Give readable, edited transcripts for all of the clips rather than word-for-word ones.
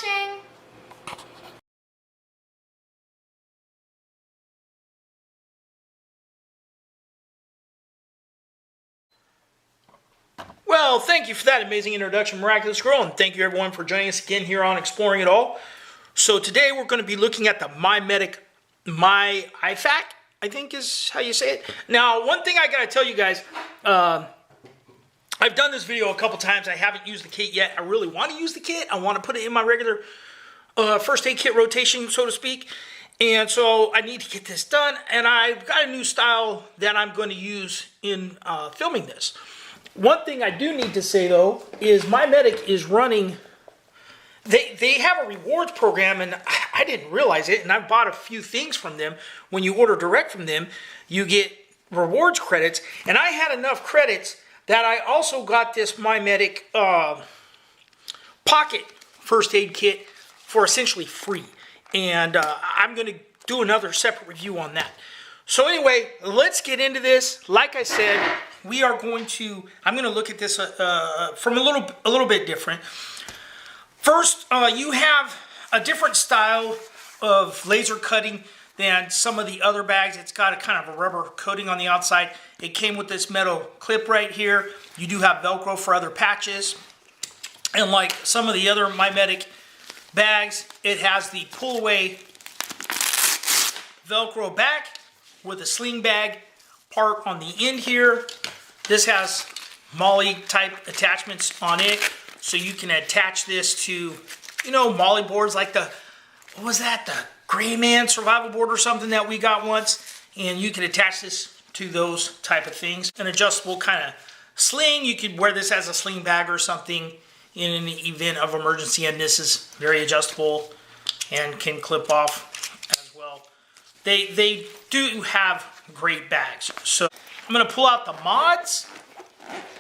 watching. Well, thank you for that amazing introduction, Miraculous Girl, and thank you everyone for joining us again here on Exploring It All. So today we're going to be looking at the My IFAK, I think is how you say it. Now, one thing I got to tell you guys, I've done this video a couple times. I haven't used the kit yet. I really want to use the kit. I want to put it in my regular first aid kit rotation, so to speak. And so I need to get this done, and I've got a new style that I'm going to use in filming this. One thing I do need to say, though, is My Medic is running, they have a rewards program, and I didn't realize it, and I've bought a few things from them. When you order direct from them, you get rewards credits, and I had enough credits that I also got this My Medic Pocket First Aid Kit for essentially free. And I'm going to do another separate review on that. So anyway, let's get into this. Like I said, I'm going to look at this from a little bit different. First, you have a different style of laser cutting than some of the other bags. It's got a kind of a rubber coating on the outside. It came with this metal clip right here. You do have Velcro for other patches. And like some of the other My Medic bags, it has the pull-away Velcro back with a sling bag part on the end here. This has MOLLE type attachments on it, so you can attach this to, you know, MOLLE boards like the, what was that, the Gray Man survival board or something that we got once, and you can attach this to those type of things. An adjustable kind of sling. You could wear this as a sling bag or something in an event of emergency, and this is very adjustable and can clip off as well. They do have great bags. So I'm going to pull out the mods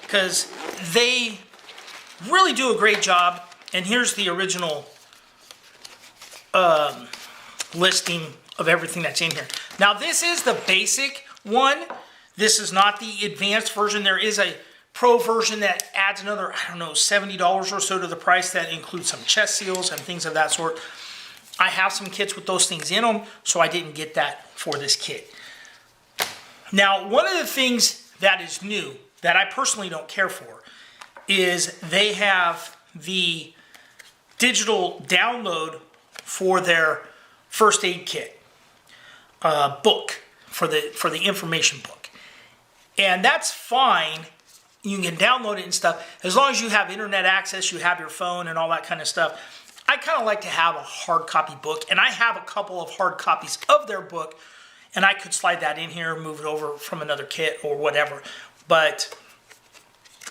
because they really do a great job. And here's the original listing of everything that's in here. Now this is the basic one. This is not the advanced version. There is a pro version that adds another, I don't know, $70 or so to the price. That includes some chest seals and things of that sort. I have some kits with those things in them, so I didn't get that for this kit. Now, one of the things that is new that I personally don't care for is they have the digital download for their first aid kit book, for the information book. And that's fine. You can download it and stuff. As long as you have internet access, you have your phone and all that kind of stuff. I kind of like to have a hard copy book, and I have a couple of hard copies of their book, and I could slide that in here and move it over from another kit or whatever. But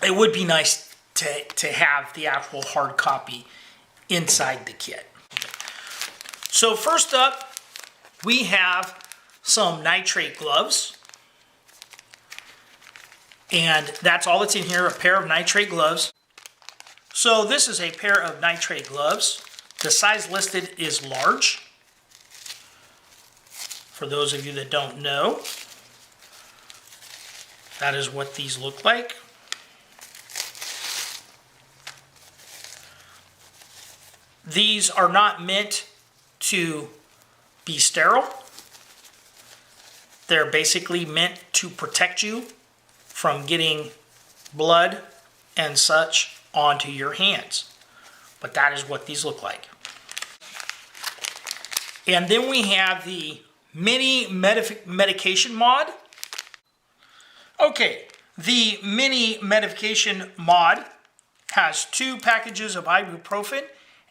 it would be nice to have the actual hard copy inside the kit. So first up, we have some nitrate gloves. And that's all that's in here, a pair of nitrate gloves. So this is a pair of nitrate gloves. The size listed is large. For those of you that don't know, that is what these look like. These are not meant to be sterile. They're basically meant to protect you from getting blood and such onto your hands. But that is what these look like. And then we have the mini medication mod. Okay, the mini medication mod has 2 packages of ibuprofen,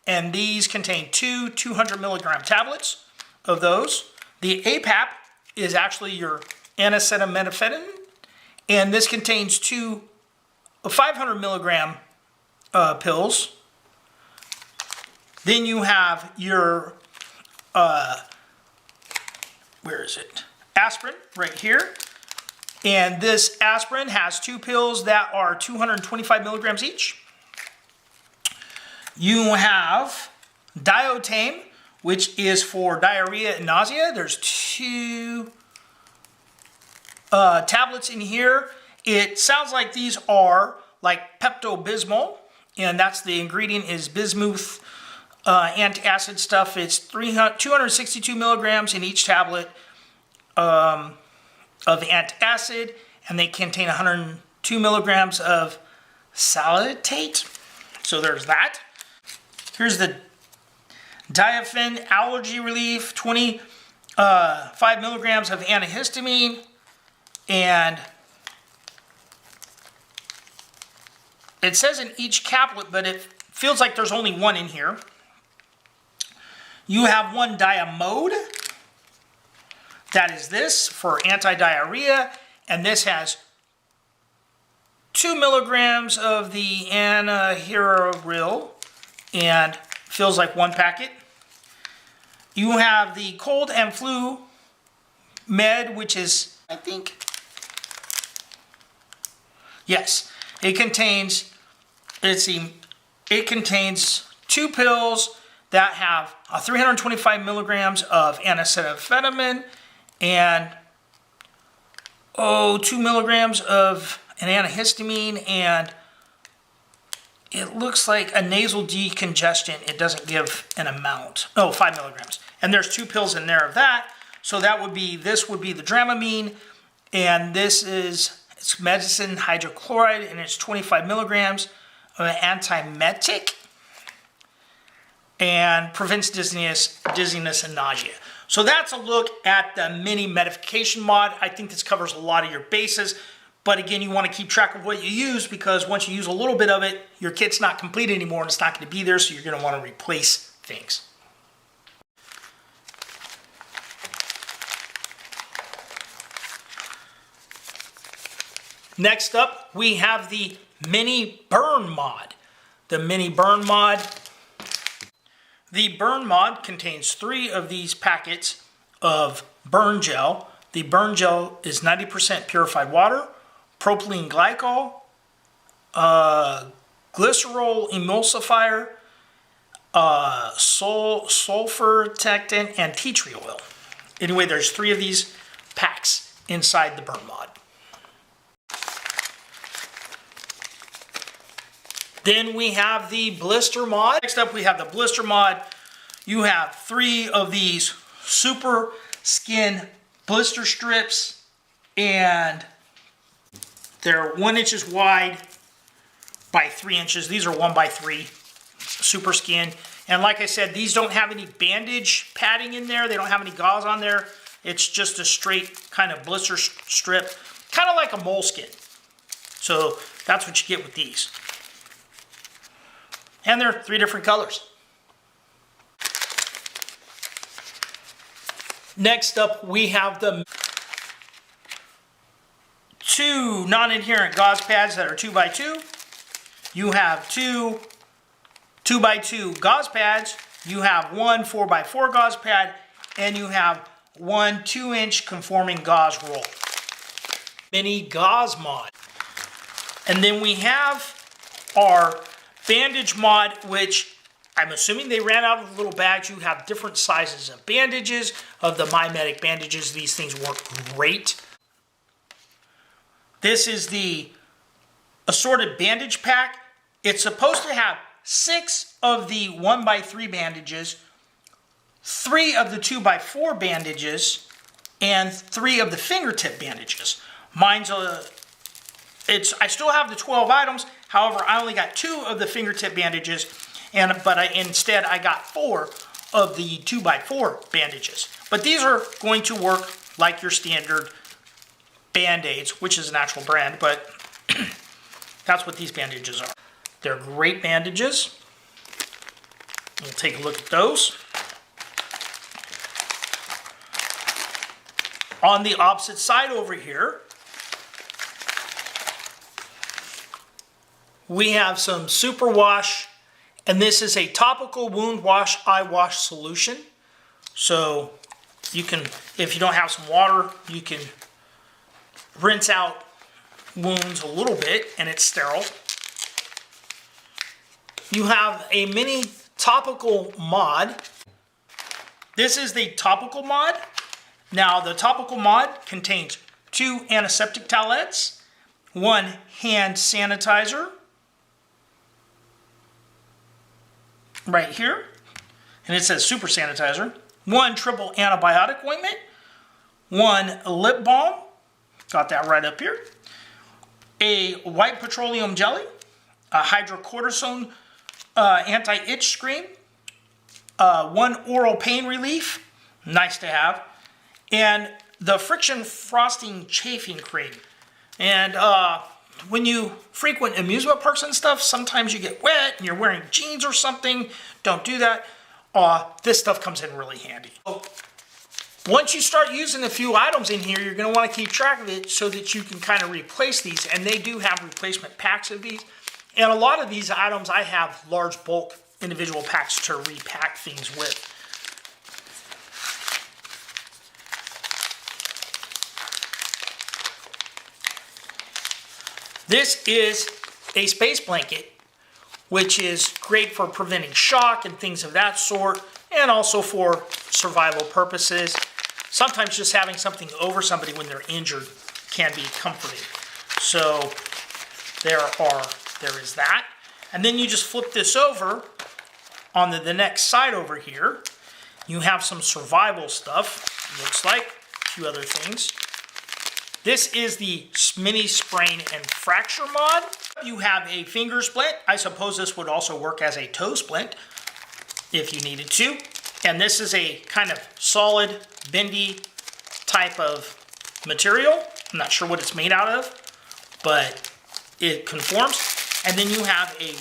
and these contain 2 200 milligram tablets of those. The APAP is actually your acetaminophen, and this contains 2 500 milligram pills. Then you have your, where is it? Aspirin right here. And this aspirin has 2 pills that are 225 milligrams each. You have Diotame, which is for diarrhea and nausea. There's 2 tablets in here. It sounds like these are like Pepto-Bismol, and that's the ingredient is bismuth antacid stuff. It's 262 milligrams in each tablet of antacid, and they contain 102 milligrams of salicylate. So there's that. Here's the Diafen allergy relief, 25 milligrams of antihistamine, and it says in each caplet, but it feels like there's only one in here. You have one diamode, that is this, for anti-diarrhea, and this has 2 milligrams of the antihilaril, and feels like one packet. You have the cold and flu med, which is, I think, yes, it contains, it contains 2 pills that have 325 milligrams of anacetaminophen and 2 milligrams of an antihistamine, and it looks like a nasal decongestant. It doesn't give an amount. 5 milligrams. And there's 2 pills in there of that. So that would be, this would be the Dramamine, and this is, it's medicine hydrochloride, and it's 25 milligrams of an antiemetic, and prevents dizziness and nausea. So that's a look at the mini medication mod. I think this covers a lot of your bases, but again, you want to keep track of what you use, because once you use a little bit of it, your kit's not complete anymore and it's not going to be there, so you're going to want to replace things. Next up, we have the mini burn mod. The mini burn mod. The burn mod contains 3 of these packets of burn gel. The burn gel is 90% purified water, propylene glycol, glycerol emulsifier, sulfur protectant, and tea tree oil. Anyway, there's 3 of these packs inside the burn mod. Then we have the blister mod. Next up, we have the blister mod. You have 3 of these super skin blister strips, and they're 1 inch wide by 3 inches. These are 1 by 3 super skin. And like I said, these don't have any bandage padding in there. They don't have any gauze on there. It's just a straight kind of blister strip, kind of like a moleskin. So that's what you get with these. And they're 3 different colors. Next up, we have the 2 non-adherent gauze pads that are 2 by 2. You have 2 2 by 2 gauze pads. You have 1 4 by 4 gauze pad, and you have 1 2-inch conforming gauze roll. Mini gauze mod. And then we have our bandage mod, which I'm assuming they ran out of little bags. You have different sizes of bandages, of the MyMedic bandages. These things work great. This is the assorted bandage pack. It's supposed to have 6 of the 1 by 3 bandages, 3 of the 2 by 4 bandages, and 3 of the fingertip bandages. Mine's I still have the 12 items. However, I only got 2 of the fingertip bandages, but instead I got 4 of the 2 by 4 bandages. But these are going to work like your standard Band-Aids, which is a natural brand, but that's what these bandages are. They're great bandages. We'll take a look at those. On the opposite side over here, we have some Superwash, and this is a topical wound wash eye wash solution. So you can, if you don't have some water, you can rinse out wounds a little bit and it's sterile. You have a mini topical mod. This is the topical mod. Now the topical mod contains 2 antiseptic towelettes, 1 hand sanitizer, right here, and it says super sanitizer, 1 triple antibiotic ointment, 1 lip balm, got that right up here, a white petroleum jelly, a hydrocortisone anti-itch cream, 1 oral pain relief, nice to have, and the friction frosting chafing cream. And when you frequent amusement parks and stuff, sometimes you get wet and you're wearing jeans or something. Don't do that. This stuff comes in really handy. So once you start using a few items in here, you're going to want to keep track of it so that you can kind of replace these. And they do have replacement packs of these. And a lot of these items, I have large bulk individual packs to repack things with. This is a space blanket, which is great for preventing shock and things of that sort, and also for survival purposes. Sometimes just having something over somebody when they're injured can be comforting. So there is that. And then you just flip this over on the next side over here. You have some survival stuff, looks like, a few other things. This is the mini sprain and fracture mod. You have a finger splint. I suppose this would also work as a toe splint if you needed to. And this is a kind of solid, bendy type of material. I'm not sure what it's made out of, but it conforms. And then you have a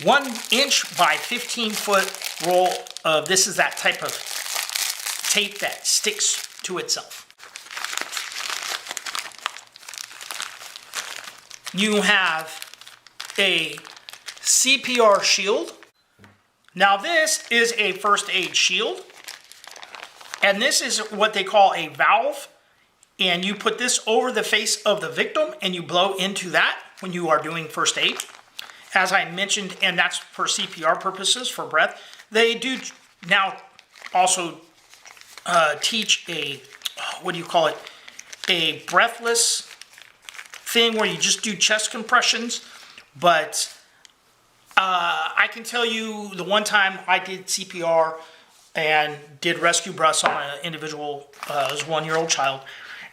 1 inch by 15 foot roll of, this is that type of tape that sticks to itself. You have a CPR shield. Now this is a first aid shield, and this is what they call a valve, and you put this over the face of the victim and you blow into that when you are doing first aid. As I mentioned, and that's for CPR purposes, for breath. They do now also teach a, what do you call it, a breathless thing where you just do chest compressions, but I can tell you the one time I did CPR and did rescue breaths on an individual, it was a 1-year-old child,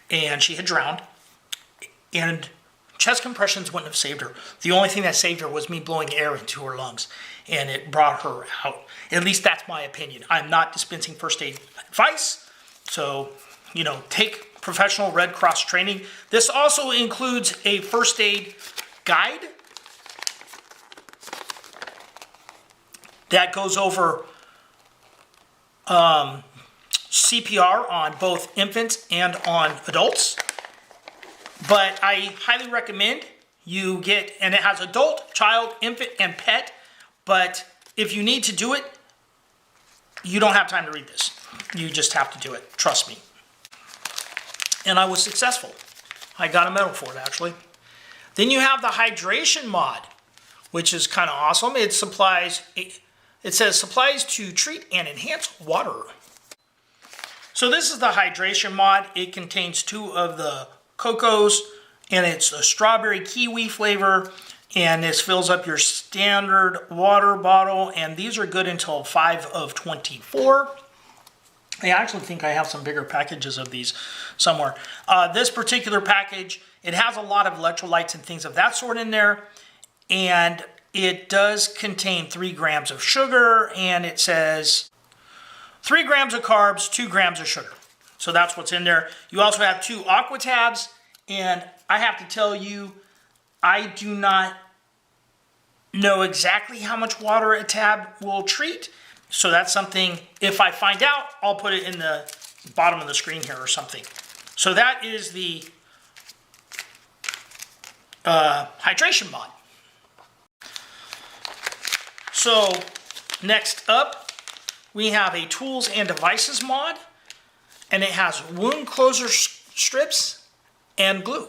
and she had drowned, and chest compressions wouldn't have saved her. The only thing that saved her was me blowing air into her lungs, and it brought her out. At least that's my opinion. I'm not dispensing first aid advice, so, you know, take professional Red Cross training. This also includes a first aid guide that goes over CPR on both infants and on adults. But I highly recommend you get, and it has adult, child, infant, and pet. But if you need to do it, you don't have time to read this. You just have to do it. Trust me. And I was successful. I got a medal for it, actually. Then you have the hydration mod, which is kind of awesome. It says supplies to treat and enhance water. So this is the hydration mod. It contains 2 of the cocos, and it's a strawberry kiwi flavor, and this fills up your standard water bottle, and these are good until 5 of 24. I actually think I have some bigger packages of these somewhere. This particular package, it has a lot of electrolytes and things of that sort in there, and it does contain 3 grams of sugar, and it says 3 grams of carbs, 2 grams of sugar. So that's what's in there. You also have 2 aqua tabs, and I have to tell you, I do not know exactly how much water a tab will treat. So that's something, if I find out, I'll put it in the bottom of the screen here or something. So that is the hydration mod. So next up, we have a tools and devices mod, and it has wound closure strips and glue.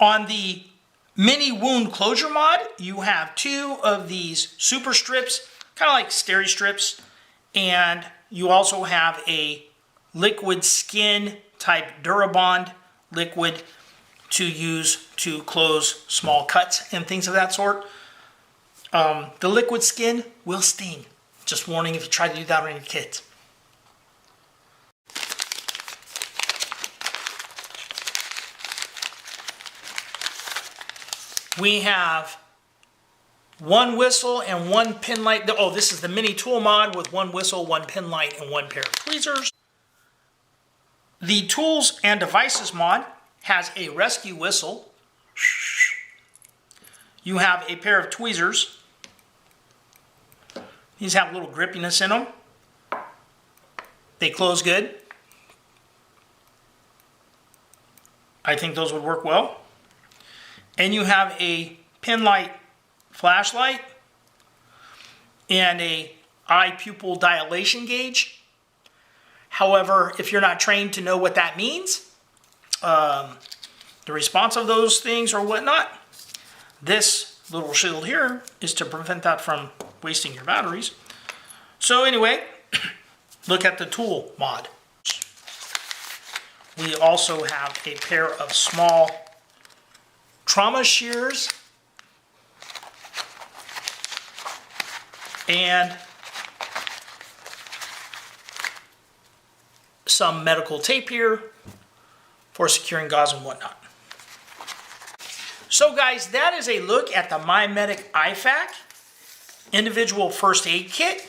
On the mini wound closure mod, you have 2 of these super strips, kind of like steri strips, and you also have a liquid skin type Durabond liquid to use to close small cuts and things of that sort. The liquid skin will sting. Just warning if you try to do that on your kids. We have one whistle and one pin light. Oh, this is the mini tool mod with one whistle, one pin light, and one pair of tweezers. The tools and devices mod has a rescue whistle. You have a pair of tweezers. These have a little grippiness in them. They close good. I think those would work well. And you have a pin light flashlight and a eye pupil dilation gauge. However, if you're not trained to know what that means, the response of those things or whatnot, this little shield here is to prevent that from wasting your batteries. So anyway, look at the tool mod. We also have a pair of small trauma shears and some medical tape here for securing gauze and whatnot. So guys, that is a look at the MyMedic IFAK individual first aid kit.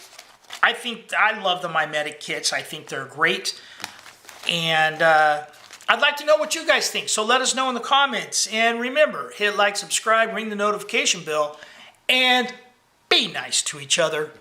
I love the MyMedic kits. I think they're great. And I'd like to know what you guys think. So let us know in the comments. And remember, hit like, subscribe, ring the notification bell, and be nice to each other.